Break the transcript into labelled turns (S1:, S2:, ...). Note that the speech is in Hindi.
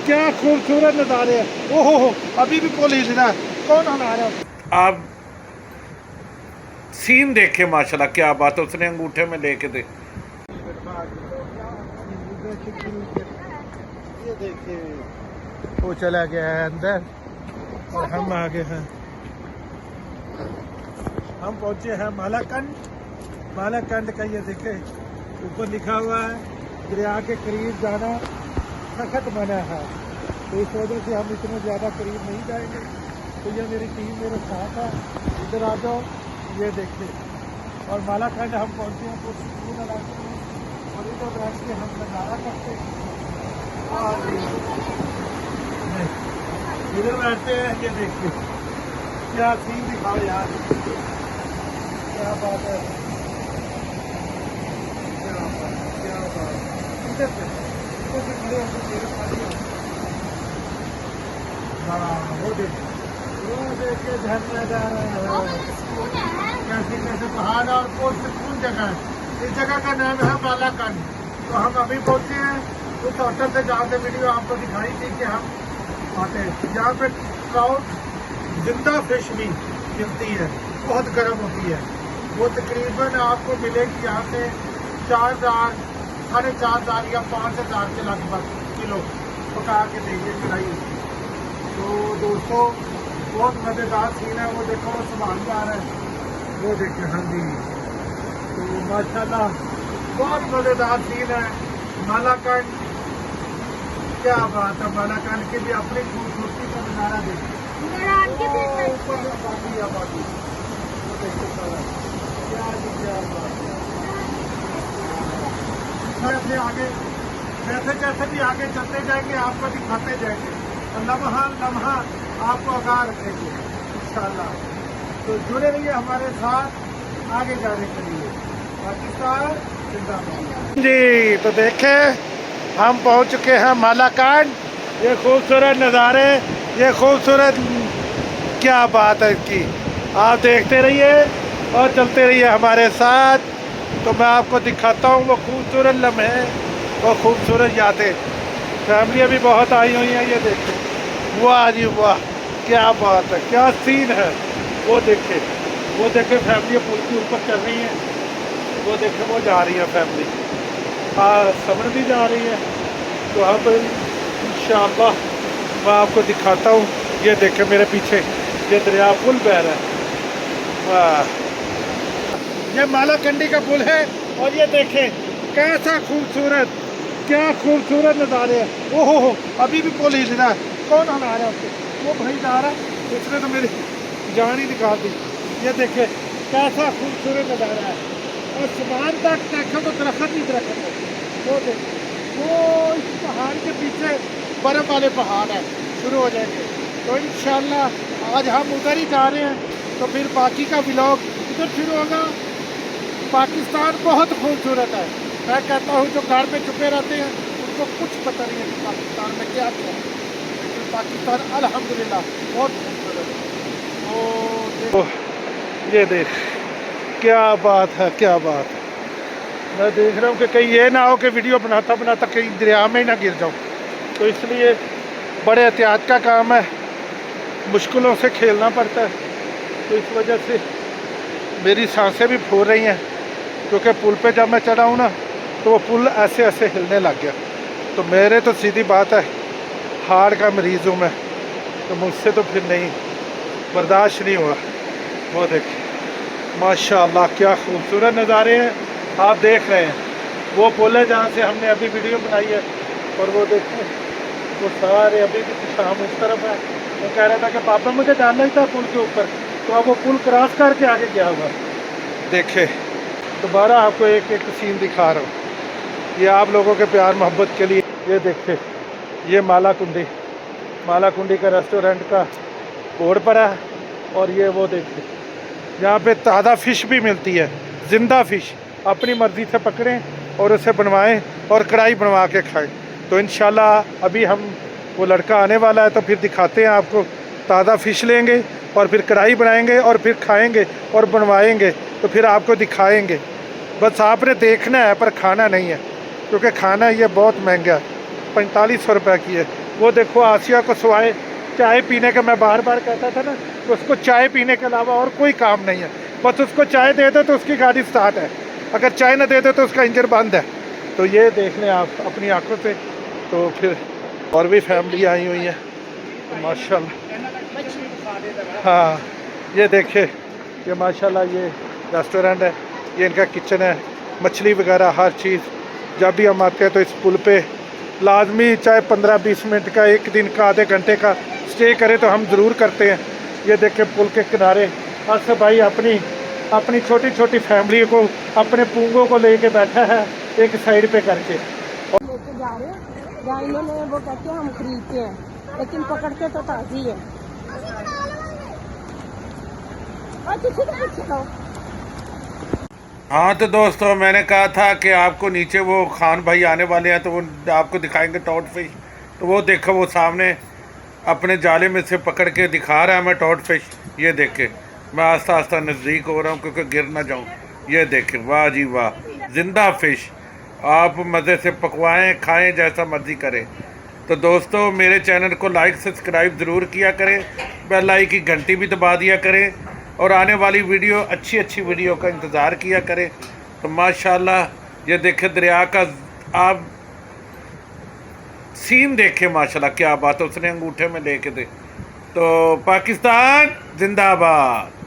S1: क्या खूबसूरत नज़ारे हैं। ओहो अभी भी पुल हिल रहा है, कौन हला रहा है? आप सीन देखे माशाल्लाह, क्या बात है, उसने अंगूठे में लेके दे। ये देखिए वो चला गया है अंदर और हम आगे हैं। हम पहुंचे हैं मालाकंड। मालाकंड का ये देखे ऊपर लिखा हुआ है दरिया के करीब जाना सख्त मना है, तो इस वजह से हम इतने ज़्यादा करीब नहीं जाएंगे। तो ये मेरी टीम मेरे साथ है, इधर आ जाओ। ये देखिए और मालाकंड हम पहुंचे हैं तो सुकून इलाके में, और इधर बैठ के हम नज़ारा करते हैं। इधर बैठते हैं, ये देखिए क्या सीन दिखाओ यार, क्या बात है, क्या बात है, क्या बात है। इधर से खड़े होकर मेरे खाली हो। हाँ वो देखिए झरना जा रहा है, कैसे कैसे पहाड़ और बहुत सुकून जगह है। इस जगह का नाम है मालाकंड। तो हम अभी पहुंचे हैं उस होटल से जहाँ से वीडियो आपको दिखाई थी कि हम आते हैं। यहाँ पे ट्राउट जिंदा फिश भी मिलती है, बहुत गर्म होती है। वो तकरीबन आपको मिलेगी यहाँ से 4,000 4,500 या 5,000 के लगभग किलो पका के देंगे कढ़ाई। तो दोस्तों बहुत मज़ेदार सीन है। वो देखो वो सामान जा रहा है, वो देखिए। हाँ जी, तो माशाल्लाह बहुत मज़ेदार सीन है मालाकंड। क्या बात है, मालाकंड की भी अपनी खूबसूरती का नज़ारा देखिए। ऊपर आबादी आबादी, वो देखिए सारा क्या जी क्या बात है। अपने आगे जैसे जैसे भी आगे चलते जाएंगे आपको दिखाते जाएंगे और लम्हा लम्हा आपको आगाह रखेंगे इंशाल्लाह। तो जुड़े रहिए हमारे साथ आगे जाने के लिए। पाकिस्तान जिंदाबाद जी। तो देखे हम पहुंच चुके हैं मालाकंड। ये खूबसूरत नज़ारे, ये खूबसूरत क्या बात है इसकी, आप देखते रहिए और चलते रहिए हमारे साथ। तो मैं आपको दिखाता हूँ वो खूबसूरत लम्हे, वो खूबसूरत यादें। फैमिलियाँ भी बहुत आई हुई हैं, ये देखें। वाह जी वाह, क्या बात है, क्या सीन है। वो देखे फैमिली पुल के ऊपर चल रही है। वो देखे वो जा रही है फैमिली, समर भी जा रही है। तो अब इंशाअल्लाह मैं आपको दिखाता हूँ। ये देखे मेरे पीछे ये दरिया पुल बह रहा है। वाह, ये मालाकंडी का पुल है और ये देखें कैसा खूबसूरत, क्या खूबसूरत नज़ारे हैं। ओहो अभी भी पुल हिल रहा है, कौन हला रहा है उसको? वो भाई जा रहा है, उसने तो मेरी जान ही निकाल दी। ये देखे कैसा खूबसूरत नज़ारा है और समान तक देखो तो दरख्त ही दरख्त है। वो देखे वो इस पहाड़ के पीछे बर्फ़ वाले पहाड़ है, शुरू हो जाएंगे। तो इंशाल्लाह आज हम उधर ही जा रहे हैं, तो फिर बाकी का व्लॉग उधर शुरू होगा। पाकिस्तान बहुत खूबसूरत है। मैं कहता हूँ जो घर में छुपे रहते हैं उनको कुछ पता नहीं है कि पाकिस्तान में क्या क्या है, लेकिन पाकिस्तान अल्हम्दुलिल्लाह बहुत खूबसूरत है। तो ये देख क्या बात है, क्या बात है। मैं देख रहा हूँ कि कहीं ये ना हो कि वीडियो बनाता बनाता कहीं दरिया में ही ना गिर जाऊँ, तो इसलिए बड़े एहतियात का काम है, मुश्किलों से खेलना पड़ता है। तो इस वजह से मेरी सांसें भी फूल रही हैं, क्योंकि पुल पे जब मैं चढ़ा हूँ ना तो वो पुल ऐसे ऐसे हिलने लग गया। तो मेरे तो सीधी बात है हार्ट का मरीज़ हूँ मैं, तो मुझसे तो फिर नहीं बर्दाश्त नहीं हुआ। वो देखिए माशाल्लाह क्या खूबसूरत नज़ारे हैं, आप देख रहे हैं। वो पुल है जहाँ से हमने अभी वीडियो बनाई है, और वो देखिए वो सारे अभी भी शाम उस तरफ है। वो कह रहा था कि पापा मुझे डालना ही था पुल के ऊपर, तो अब वो पुल क्रॉस करके आगे गया हुआ। देखे दोबारा आपको एक एक सीन दिखा रहा हूँ, ये आप लोगों के प्यार मोहब्बत के लिए। ये देखे ये मालाकुंडी का रेस्टोरेंट का बोर्ड पड़ा है, और ये वो देखिए यहाँ पे ताज़ा फ़िश भी मिलती है, ज़िंदा फ़िश अपनी मर्ज़ी से पकड़ें और उसे बनवाएं और कढ़ाई बनवा के खाएं। तो इंशाल्लाह अभी हम वो लड़का आने वाला है, तो फिर दिखाते हैं आपको। ताज़ा फ़िश लेंगे और फिर कढ़ाई बनाएंगे और फिर खाएंगे और बनवाएंगे, तो फिर आपको दिखाएंगे। बस आपने देखना है पर खाना नहीं है, क्योंकि खाना ये बहुत महंगा है। 4500 रुपये की है। वो देखो आसिया को सिवाय चाय पीने का, मैं बार बार कहता था ना, उसको चाय पीने के अलावा और कोई काम नहीं है। बस उसको चाय दे दो तो उसकी गाड़ी स्टार्ट है, अगर चाय ना दे दो तो उसका इंजन बंद है। तो ये देख लें आप अपनी आंखों से। तो फिर और भी फैमिली आई हुई है तो माशाल्लाह। हाँ ये देखे, ये माशाल्लाह ये रेस्टोरेंट है, ये इनका किचन है, मछली वगैरह हर चीज़। जब भी हम आते हैं तो इस पुल पे लाजमी चाहे 15-20 मिनट का, एक दिन का, आधे घंटे का स्टे करें तो हम ज़रूर करते हैं। ये देखें पुल के किनारे असद भाई अपनी छोटी छोटी फैमिली को, अपने पूंगों को लेके बैठा है एक साइड पे करके।
S2: लेके जा रहे हैं जहाँ इन्होंने वो कहते हैं हम खरीदते हैं, लेकिन पकड़ते तो ताज़ी है। और किसी को कुछ सिखाओ।
S3: हाँ तो दोस्तों, मैंने कहा था कि आपको नीचे वो खान भाई आने वाले हैं तो वो आपको दिखाएंगे टॉट फिश। तो वो देखो वो सामने अपने जाले में से पकड़ के दिखा रहा है हमें टॉट फिश। ये देखे, मैं आस्ता आस्ता नज़दीक हो रहा हूँ क्योंकि गिर ना जाऊँ। ये देखे, वाह जी वाह, जिंदा फिश। आप मज़े से पकवाएं, खाएं, जैसा मर्जी करें। तो दोस्तों मेरे चैनल को लाइक सब्सक्राइब ज़रूर किया करें, बेल आइकन की घंटी भी दबा दिया करें, और आने वाली वीडियो अच्छी वीडियो का इंतज़ार किया करें। तो माशाल्लाह ये देखे दरिया का आप सीन देखे, माशाल्लाह क्या बात है, उसने अंगूठे में लेके दे। तो पाकिस्तान जिंदाबाद।